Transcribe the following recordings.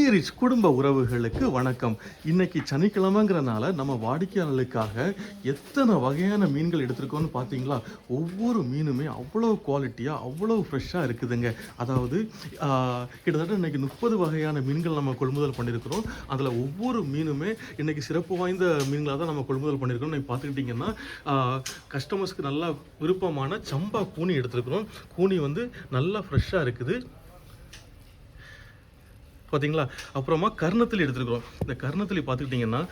பீரிச் குடும்ப உறவுகளுக்கு வணக்கம். இன்னைக்கு சனிக்கிழமைங்கிறனால நம்ம வாடிக்கையாளர்களுக்காக எத்தனை வகையான மீன்கள் எடுத்திருக்கோம்னு பார்த்தீங்களா? ஒவ்வொரு மீனுமே அவ்வளோ குவாலிட்டியாக அவ்வளோ ஃப்ரெஷ்ஷாக இருக்குதுங்க. அதாவது கிட்டத்தட்ட இன்னைக்கு 30 வகையான மீன்கள் நம்ம கொள்முதல் பண்ணியிருக்கிறோம். அதில் ஒவ்வொரு மீனுமே இன்னைக்கு சிறப்பு வாய்ந்த மீன்களாக தான் நம்ம கொள்முதல் பண்ணியிருக்கிறோம். நீங்கள் பார்த்துக்கிட்டிங்கன்னா கஸ்டமர்ஸ்க்கு நல்லா விருப்பமான சம்பா கூனி எடுத்துருக்கிறோம். கூனி வந்து நல்லா ஃப்ரெஷ்ஷாக இருக்குது பார்த்தீங்களா. அப்புறமா கர்ணத்தில் எடுத்துருக்குறோம். இந்த கர்ணத்தில் பார்த்துக்கிட்டிங்கன்னா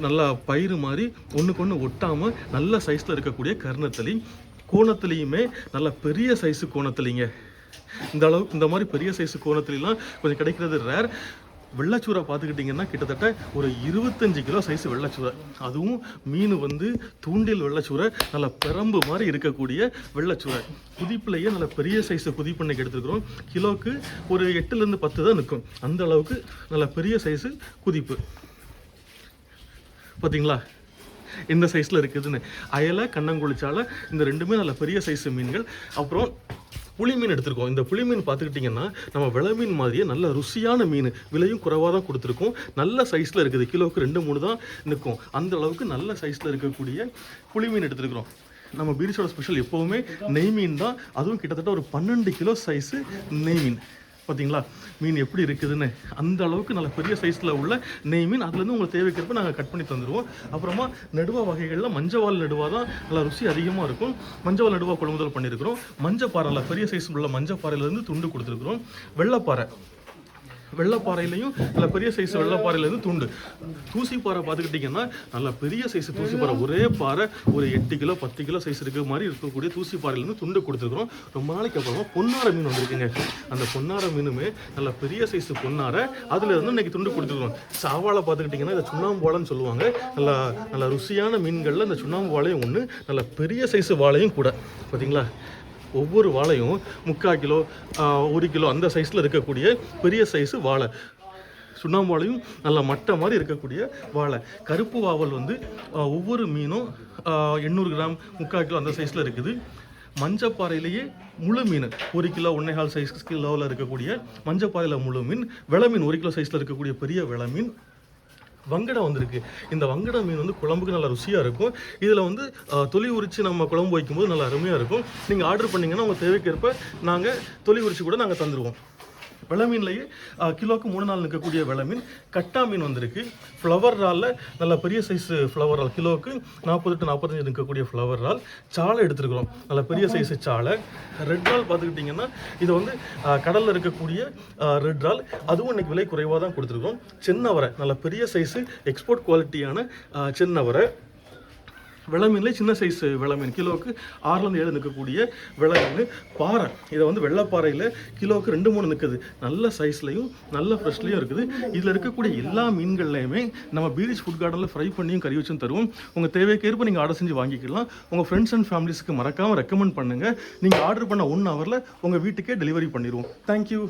நல்லா பயிறு மாதிரி ஒன்றுக்கு ஒன்று ஒட்டாமல் நல்ல சைஸில் இருக்கக்கூடிய கர்ணத்தளி. கோணத்துலேயுமே நல்ல பெரிய சைஸு கோணத்துலிங்க. இந்த அளவுக்கு இந்த மாதிரி பெரிய சைஸு கோணத்துலாம் கொஞ்சம் கிடைக்கிறது ரேர். வெள்ளைச்சூரை பார்த்துக்கிட்டிங்கன்னா கிட்டத்தட்ட ஒரு 25 கிலோ சைஸ் வெள்ளைச்சூரை. அதுவும் மீன் வந்து தூண்டில் வெள்ளைச்சூரை, நல்ல பெரம்பு மாதிரி இருக்கக்கூடிய வெள்ளைச்சூரை. குதிப்புலையே நல்ல பெரிய சைஸை குதிப்பண்ணைக்கு எடுத்துருக்குறோம். கிலோவுக்கு ஒரு 8லேருந்து 10 தான் நிற்கும். அந்த அளவுக்கு நல்ல பெரிய சைஸு குதிப்பு பார்த்தீங்களா இந்த சைஸில் இருக்குதுன்னு. அயலை கண்ணங்குளிச்சால இந்த ரெண்டுமே நல்ல பெரிய சைஸு மீன்கள். அப்புறம் புளி மீன் எடுத்துருக்கோம். இந்த புளி மீன் பார்த்துக்கிட்டிங்கன்னா நம்ம விலை மீன் மாதிரியே நல்ல ருசியான மீன், விலையும் குறைவாக தான் கொடுத்துருக்கோம். நல்ல சைஸில் இருக்குது. கிலோவுக்கு 2-3 தான் நிற்கும். அந்த அளவுக்கு நல்ல சைஸில் இருக்கக்கூடிய புளி மீன் எடுத்துருக்குறோம். நம்ம பீரிச்சோட ஸ்பெஷல் எப்போவுமே நெய் மீன் தான். அதுவும் கிட்டத்தட்ட ஒரு 12 கிலோ சைஸு நெய் மீன். பார்த்தீங்களா மீன் எப்படி இருக்குதுன்னு. அந்த அளவுக்கு நல்ல பெரிய சைஸில் உள்ள நெய் மீன். அதுலேருந்து உங்களுக்கு தேவைக்கிறப்ப நாங்கள் கட் பண்ணி தந்துடுவோம். அப்புறமா நடுவா வகைகளில் மஞ்சவால் நடுவா தான் நல்லா ருசி அதிகமாக இருக்கும். மஞ்சவால் நடுவா கொள்முதல் பண்ணியிருக்கிறோம். மஞ்சப்பாறையில் பெரிய சைஸ் உள்ள மஞ்சப்பாறையிலேருந்து துண்டு கொடுத்துருக்குறோம். வெள்ளைப்பாறையிலையும் நல்ல பெரிய சைஸ் வெள்ளைப்பாறையிலேருந்து துண்டு. தூசிப்பாறை பார்த்துக்கிட்டிங்கன்னா நல்ல பெரிய சைஸ் தூசிப்பாறை. ஒரே பாறை ஒரு 8 கிலோ 10 கிலோ சைஸ் இருக்கிற மாதிரி இருக்கக்கூடிய தூசிப்பாறையிலேருந்து துண்டு கொடுத்துருக்குறோம். ரொம்ப நாளைக்கு அப்புறமா பொன்னாரை மீன் வந்துருக்குங்க. அந்த பொன்னாரை மீனுமே நல்ல பெரிய சைஸ் பொன்னாரை, அதில் இருந்து இன்றைக்கி துண்டு கொடுத்துருக்குறோம். சாவாழை பார்த்துக்கிட்டிங்கன்னா இந்த சுண்ணாம்பு வாழைன்னு சொல்லுவாங்க. நல்ல ருசியான மீன்களில் இந்த சுண்ணாம்பு வாழையும் ஒன்று, நல்ல பெரிய சைஸ் வாழையும் கூட. பார்த்தீங்களா ஒவ்வொரு வாழையும் 3/4 கிலோ 1 கிலோ அந்த சைஸில் இருக்கக்கூடிய பெரிய சைஸு வாழை. சுண்ணாம்பு வாழையும் நல்ல மட்டை மாதிரி இருக்கக்கூடிய வாழை. கருப்பு வாவல் வந்து ஒவ்வொரு மீனும் 800 கிராம் 3/4 கிலோ அந்த சைஸில் இருக்குது. மஞ்சப்பாறையிலேயே முழு மீன் 1 கிலோ 1.25 சைஸ் கிலோவில் இருக்கக்கூடிய மஞ்சப்பாறையில் முழு மீன். வெளை மீன் 1 கிலோ சைஸில் இருக்கக்கூடிய பெரிய வெளை மீன். வங்கடை வந்திருக்கு. இந்த வங்கடை மீன் வந்து குழம்புக்கு நல்லா ருசியாக இருக்கும். இதில் வந்து தொலி உரித்து நம்ம குழம்பு வைக்கும்போது நல்லா அருமையாக இருக்கும். நீங்கள் ஆர்டர் பண்ணிங்கன்னா உங்கள் தேவைக்கேற்ப நாங்கள் தொலி உரித்து கூட நாங்கள் தந்துடுவோம். வெளை மீன்லேயே கிலோவுக்கு 3 நாள் நிற்கக்கூடிய வெளை மீன். கட்டா மீன் வந்திருக்கு. ஃப்ளவர் ராலில் நல்ல பெரிய சைஸு ஃப்ளவர் ரால், கிலோவுக்கு 40 to 45 நிற்கக்கூடிய ஃப்ளவர் ரால். சாலை எடுத்துருக்குறோம். நல்ல பெரிய சைஸு சாலை. ரெட் ரால் பார்த்துக்கிட்டிங்கன்னா இது வந்து கடலில் இருக்கக்கூடிய ரெட் ரால். அதுவும் இன்றைக்கி விலை குறைவாக தான் கொடுத்துருக்கோம். சென்னவரை நல்ல பெரிய சைஸு எக்ஸ்போர்ட் குவாலிட்டியான சென்னவரை. வெளை மீன்லேயே சின்ன சைஸ் வெளை மீன், கிலோவுக்கு 6லேருந்து 7 நிற்கக்கூடிய வெளை மீன். பாறை, இதை வந்து வெள்ளைப்பாறையில் கிலோவுக்கு 2-3 நிற்குது. நல்ல சைஸ்லையும் நல்ல ஃப்ரெஷ்லையும் இருக்குது. இதில் இருக்கக்கூடிய எல்லா மீன்கள்லையுமே நம்ம பீரிச் ஃபுட் கார்டனில் ஃப்ரை பண்ணியும் கறி வச்சும் தருவோம். உங்கள் தேவைக்கேற்ப நீங்கள் ஆர்டர் செஞ்சு வாங்கிக்கலாம். உங்கள் ஃப்ரெண்ட்ஸ் அண்ட் ஃபேமிலிஸ்க்கு மறக்காமல் ரெக்கமெண்ட் பண்ணுங்கள். நீங்கள் ஆர்டர் பண்ண 1 ஹவரில் உங்கள் வீட்டுக்கே டெலிவரி பண்ணிடுவோம். தேங்க்யூ.